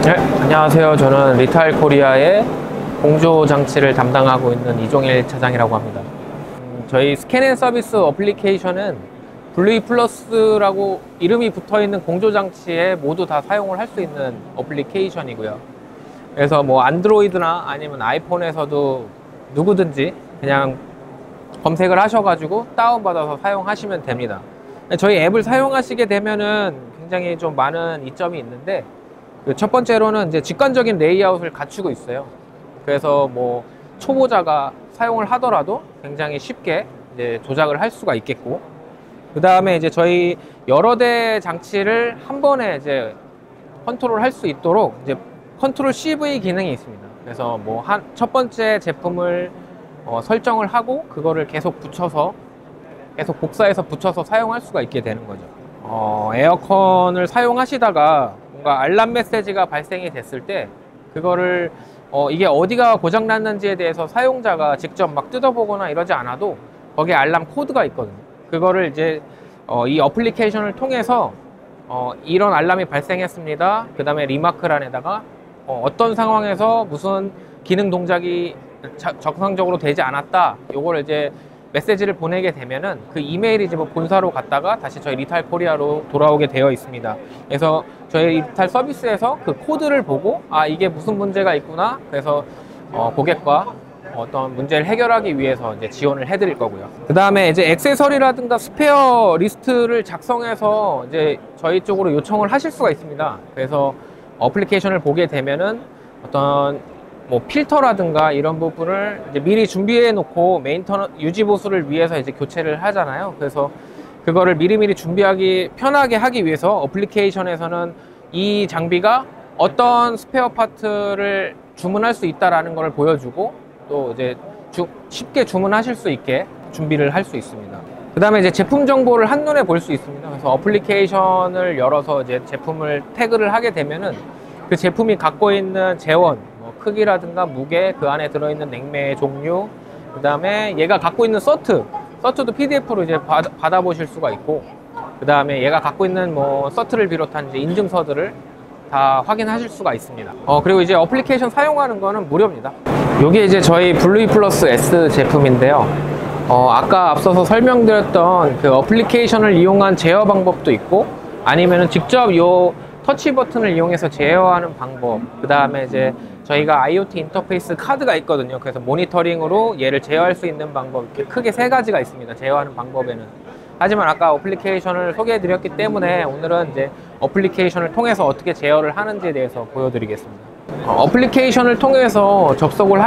네, 안녕하세요. 저는 리타일 코리아의 공조 장치를 담당하고 있는 이종일 차장이라고 합니다. 저희 스캔앤 서비스 어플리케이션은 블루이 플러스라고 이름이 붙어 있는 공조 장치에 모두 다 사용을 할 수 있는 어플리케이션이고요. 그래서 뭐 안드로이드나 아니면 아이폰에서도 누구든지 그냥 검색을 하셔가지고 다운받아서 사용하시면 됩니다. 저희 앱을 사용하시게 되면은 굉장히 좀 많은 이점이 있는데, 첫 번째로는 이제 직관적인 레이아웃을 갖추고 있어요. 그래서 뭐 초보자가 사용을 하더라도 굉장히 쉽게 이제 조작을 할 수가 있겠고, 그 다음에 이제 저희 여러 대 장치를 한 번에 이제 컨트롤 할 수 있도록 이제 컨트롤 CV 기능이 있습니다. 그래서 뭐 첫 번째 제품을 설정을 하고 그거를 계속 복사해서 붙여서 사용할 수가 있게 되는 거죠. 에어컨을 사용하시다가 뭔가 알람 메시지가 발생이 됐을 때 그거를 이게 어디가 고장 났는지에 대해서 사용자가 직접 막 뜯어보거나 이러지 않아도 거기에 알람 코드가 있거든요. 그거를 이제 이 어플리케이션을 통해서 이런 알람이 발생했습니다. 그 다음에 리마크란에다가 어떤 상황에서 무슨 기능 동작이 정상적으로 되지 않았다, 요걸 이제 메시지를 보내게 되면은 그 이메일이 이제 뭐 본사로 갔다가 다시 저희 리타일 코리아로 돌아오게 되어 있습니다. 그래서 저희 리타일 서비스에서 그 코드를 보고 이게 무슨 문제가 있구나, 그래서 고객과 어떤 문제를 해결하기 위해서 이제 지원을 해드릴 거고요. 그 다음에 이제 액세서리라든가 스페어 리스트를 작성해서 이제 저희 쪽으로 요청을 하실 수가 있습니다. 그래서 어플리케이션을 보게 되면은 어떤 뭐 필터라든가 이런 부분을 이제 미리 준비해 놓고 유지 보수를 위해서 이제 교체를 하잖아요. 그래서 그거를 미리미리 준비하기 편하게 하기 위해서 어플리케이션에서는 이 장비가 어떤 스페어 파트를 주문할 수 있다라는 걸 보여주고, 또 이제 쉽게 주문하실 수 있게 준비를 할 수 있습니다. 그 다음에 이제 제품 정보를 한눈에 볼 수 있습니다. 그래서 어플리케이션을 열어서 이제 제품을 태그를 하게 되면은 그 제품이 갖고 있는 재원, 크기라든가 무게, 그 안에 들어있는 냉매의 종류, 그 다음에 얘가 갖고 있는 서트도 PDF로 이제 받아보실 수가 있고, 그 다음에 얘가 갖고 있는 뭐 서트를 비롯한 이제 인증서들을 다 확인하실 수가 있습니다. 그리고 이제 어플리케이션 사용하는 거는 무료입니다. 이게 이제 저희 블루이 플러스 S 제품인데요. 아까 앞서서 설명드렸던 그 어플리케이션을 이용한 제어 방법도 있고, 아니면은 직접 요 터치 버튼을 이용해서 제어하는 방법, 그 다음에 이제 저희가 IoT 인터페이스 카드가 있거든요. 그래서 모니터링으로 얘를 제어할 수 있는 방법, 이렇게 크게 세 가지가 있습니다. 제어하는 방법에는. 하지만 아까 어플리케이션을 소개해 드렸기 때문에 오늘은 이제 어플리케이션을 통해서 어떻게 제어를 하는지에 대해서 보여드리겠습니다. 어플리케이션을 통해서 접속을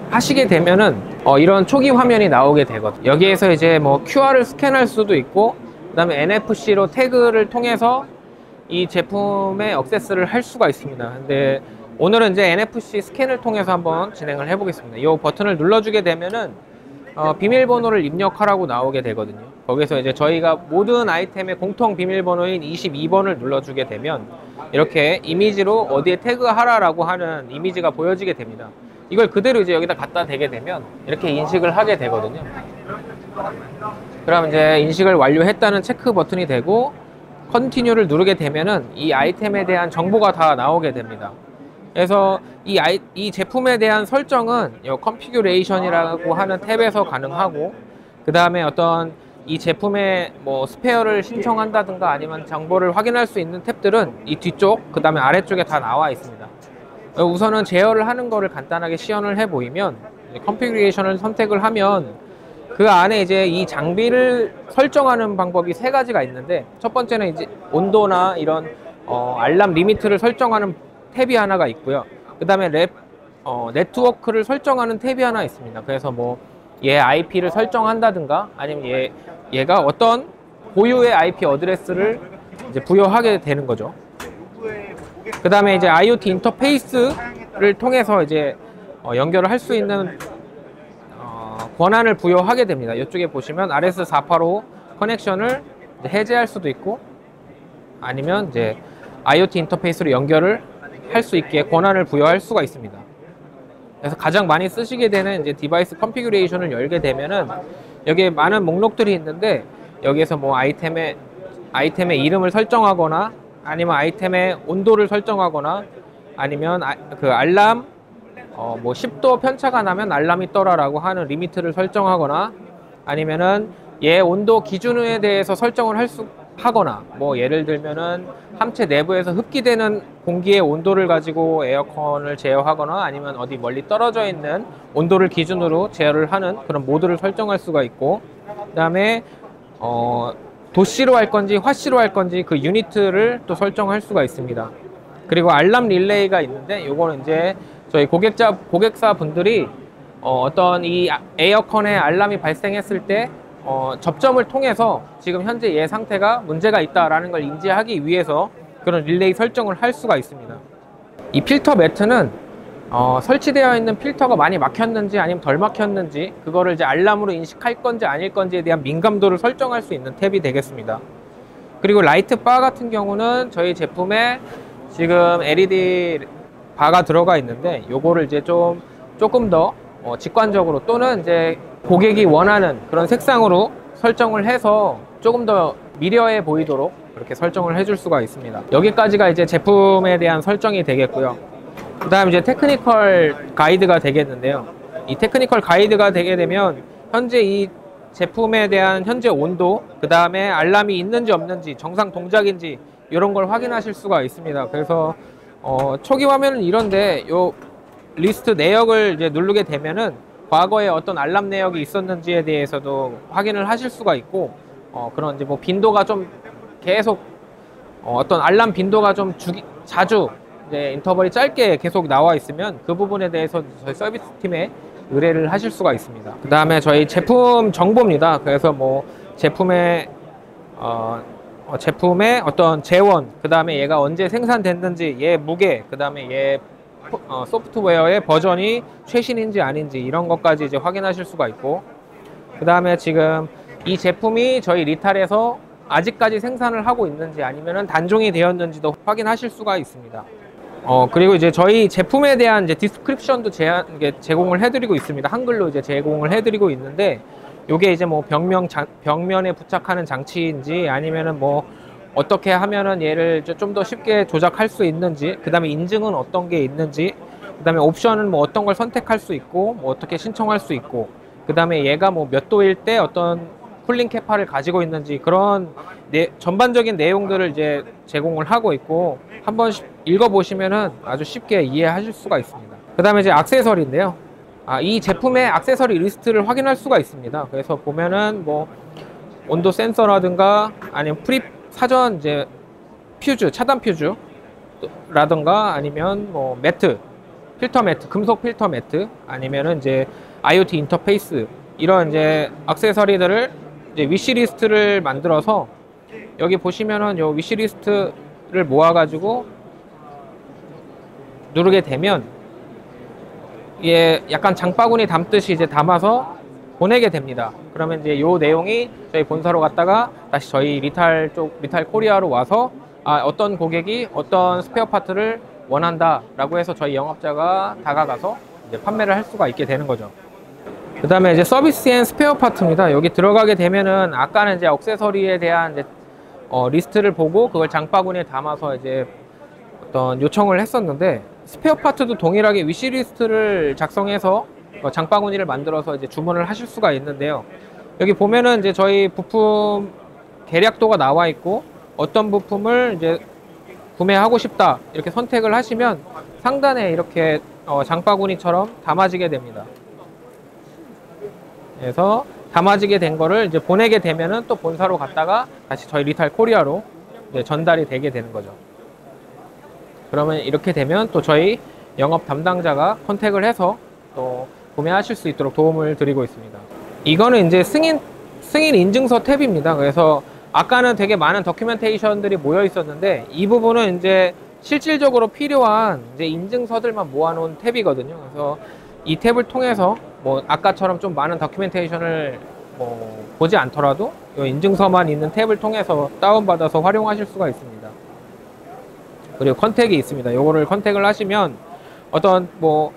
하시게 되면은 이런 초기 화면이 나오게 되거든요. 여기에서 이제 뭐 QR을 스캔할 수도 있고, 그 다음에 NFC로 태그를 통해서 이 제품에 액세스를 할 수가 있습니다. 근데 오늘은 이제 NFC 스캔을 통해서 한번 진행을 해 보겠습니다. 이 버튼을 눌러주게 되면은 비밀번호를 입력하라고 나오게 되거든요. 거기서 이제 저희가 모든 아이템의 공통 비밀번호인 22번을 눌러주게 되면 이렇게 이미지로 어디에 태그하라라고 하는 이미지가 보여지게 됩니다. 이걸 그대로 이제 여기다 갖다 대게 되면 이렇게 인식을 하게 되거든요. 그럼 이제 인식을 완료했다는 체크 버튼이 되고 컨티뉴를 누르게 되면은 이 아이템에 대한 정보가 다 나오게 됩니다. 그래서 이 제품에 대한 설정은 이 컨피규레이션이라고 하는 탭에서 가능하고, 그 다음에 어떤 이 제품의 뭐 스페어를 신청한다든가 아니면 정보를 확인할 수 있는 탭들은 이 뒤쪽, 그 다음에 아래쪽에 다 나와 있습니다. 우선은 제어를 하는 거를 간단하게 시연을 해 보이면, 컨피규레이션을 선택을 하면 그 안에 이제 이 장비를 설정하는 방법이 세 가지가 있는데, 첫 번째는 이제 온도나 이런 알람 리미트를 설정하는 탭이 하나가 있고요. 그 다음에 네트워크를 설정하는 탭이 하나 있습니다. 그래서 뭐 얘 IP를 설정한다든가 아니면 얘가 어떤 고유의 IP 어드레스를 이제 부여하게 되는 거죠. 그 다음에 이제 IoT 인터페이스를 통해서 이제 연결을 할 수 있는 권한을 부여하게 됩니다. 이쪽에 보시면 RS485 커넥션을 해제할 수도 있고, 아니면 이제 IoT 인터페이스로 연결을 할 수 있게 권한을 부여할 수가 있습니다. 그래서 가장 많이 쓰시게 되는 이제 디바이스 컨피규레이션을 열게 되면은 여기에 많은 목록들이 있는데, 여기에서 뭐 아이템의 이름을 설정하거나 아니면 아이템의 온도를 설정하거나 아니면 그 알람 뭐 10도 편차가 나면 알람이 떠라라고 하는 리미트를 설정하거나, 아니면은 얘 온도 기준에 대해서 설정을 하거나, 뭐 예를 들면은 함체 내부에서 흡기되는 공기의 온도를 가지고 에어컨을 제어하거나, 아니면 어디 멀리 떨어져 있는 온도를 기준으로 제어를 하는 그런 모드를 설정할 수가 있고, 그 다음에 도씨로 할 건지 화씨로 할 건지 그 유니트를 또 설정할 수가 있습니다. 그리고 알람 릴레이가 있는데, 요거는 이제 저희 고객사 분들이 어떤 이 에어컨에 알람이 발생했을 때 접점을 통해서 지금 현재 얘 상태가 문제가 있다라는 걸 인지하기 위해서 그런 릴레이 설정을 할 수가 있습니다. 이 필터 매트는 설치되어 있는 필터가 많이 막혔는지 아니면 덜 막혔는지, 그거를 이제 알람으로 인식할 건지 아닐 건지에 대한 민감도를 설정할 수 있는 탭이 되겠습니다. 그리고 라이트 바 같은 경우는 저희 제품에 지금 LED 바가 들어가 있는데, 요거를 이제 조금 더 직관적으로, 또는 이제 고객이 원하는 그런 색상으로 설정을 해서 조금 더 미려해 보이도록 그렇게 설정을 해줄 수가 있습니다. 여기까지가 이제 제품에 대한 설정이 되겠고요. 그 다음 이제 테크니컬 가이드가 되겠는데요. 이 테크니컬 가이드가 되게 되면 현재 이 제품에 대한 현재 온도, 그 다음에 알람이 있는지 없는지, 정상 동작인지, 이런 걸 확인하실 수가 있습니다. 그래서 초기 화면은 이런데, 요 리스트 내역을 이제 누르게 되면은 과거에 어떤 알람 내역이 있었는지에 대해서도 확인을 하실 수가 있고, 그런 이제 뭐 빈도가 좀 계속 어떤 알람 빈도가 좀 자주 이제 인터벌이 짧게 계속 나와 있으면 그 부분에 대해서 저희 서비스 팀에 의뢰를 하실 수가 있습니다. 그 다음에 저희 제품 정보입니다. 그래서 뭐 제품의 어떤 재원, 그 다음에 얘가 언제 생산됐는지, 얘 무게, 그 다음에 얘 소프트웨어의 버전이 최신인지 아닌지, 이런 것까지 이제 확인하실 수가 있고, 그 다음에 지금 이 제품이 저희 리탈에서 아직까지 생산을 하고 있는지 아니면은 단종이 되었는지도 확인하실 수가 있습니다. 그리고 이제 저희 제품에 대한 이제 디스크립션도 제공을 해드리고 있습니다. 한글로 이제 제공을 해드리고 있는데, 요게 이제 뭐 벽면에 부착하는 장치인지, 아니면은 뭐 어떻게 하면은 얘를 좀 더 쉽게 조작할 수 있는지, 그 다음에 인증은 어떤 게 있는지, 그 다음에 옵션은 뭐 어떤 걸 선택할 수 있고, 뭐 어떻게 신청할 수 있고, 그 다음에 얘가 뭐 몇 도일 때 어떤 쿨링 캐파를 가지고 있는지, 그런 전반적인 내용들을 이제 제공을 하고 있고, 한번 읽어보시면은 아주 쉽게 이해하실 수가 있습니다. 그 다음에 이제 액세서리인데요. 이 제품의 액세서리 리스트를 확인할 수가 있습니다. 그래서 보면은 뭐 온도 센서라든가, 아니면 사전 이제 퓨즈, 차단 퓨즈 라든가, 아니면 뭐 필터 매트, 금속 필터 매트, 아니면은 이제 IoT 인터페이스, 이런 이제 액세서리들을 이제 위시리스트를 만들어서, 여기 보시면은 요 위시리스트를 모아가지고 누르게 되면 약간 장바구니 담듯이 이제 담아서 보내게 됩니다. 그러면 이제 요 내용이 저희 본사로 갔다가 다시 저희 리탈 코리아로 와서, 어떤 고객이 어떤 스페어 파트를 원한다 라고 해서 저희 영업자가 다가가서 이제 판매를 할 수가 있게 되는 거죠. 그 다음에 이제 서비스 앤 스페어 파트입니다. 여기 들어가게 되면은 아까는 이제 액세서리에 대한 이제 리스트를 보고 그걸 장바구니에 담아서 이제 어떤 요청을 했었는데, 스페어 파트도 동일하게 위시리스트를 작성해서 장바구니를 만들어서 이제 주문을 하실 수가 있는데요. 여기 보면은 이제 저희 부품 계략도가 나와 있고, 어떤 부품을 이제 구매하고 싶다 이렇게 선택을 하시면 상단에 이렇게 장바구니처럼 담아지게 됩니다. 그래서 담아지게 된 거를 이제 보내게 되면은 또 본사로 갔다가 다시 저희 리탈 코리아로 전달이 되게 되는 거죠. 그러면 이렇게 되면 또 저희 영업 담당자가 컨택을 해서 또 구매하실 수 있도록 도움을 드리고 있습니다. 이거는 이제 승인 인증서 탭입니다. 그래서 아까는 되게 많은 다큐멘테이션들이 모여 있었는데, 이 부분은 이제 실질적으로 필요한 이제 인증서들만 모아놓은 탭이거든요. 그래서 이 탭을 통해서 뭐 아까처럼 좀 많은 다큐멘테이션을 뭐 보지 않더라도 이 인증서만 있는 탭을 통해서 다운받아서 활용하실 수가 있습니다. 그리고 컨택이 있습니다. 요거를 컨택을 하시면 어떤 뭐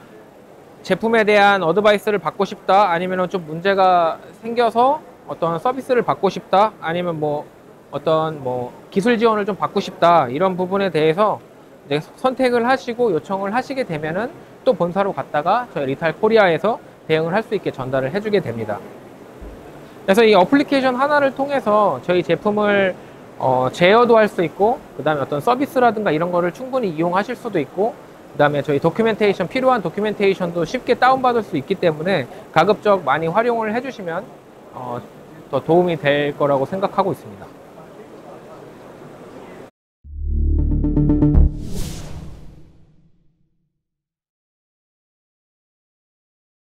제품에 대한 어드바이스를 받고 싶다, 아니면 좀 문제가 생겨서 어떤 서비스를 받고 싶다, 아니면 뭐 어떤 뭐 기술 지원을 좀 받고 싶다, 이런 부분에 대해서 이제 선택을 하시고 요청을 하시게 되면은 또 본사로 갔다가 저희 리탈 코리아에서 대응을 할 수 있게 전달을 해주게 됩니다. 그래서 이 어플리케이션 하나를 통해서 저희 제품을 제어도 할 수 있고, 그 다음에 어떤 서비스라든가 이런 거를 충분히 이용하실 수도 있고, 그 다음에 저희 도큐멘테이션, 필요한 도큐멘테이션도 쉽게 다운받을 수 있기 때문에 가급적 많이 활용을 해주시면 더 도움이 될 거라고 생각하고 있습니다.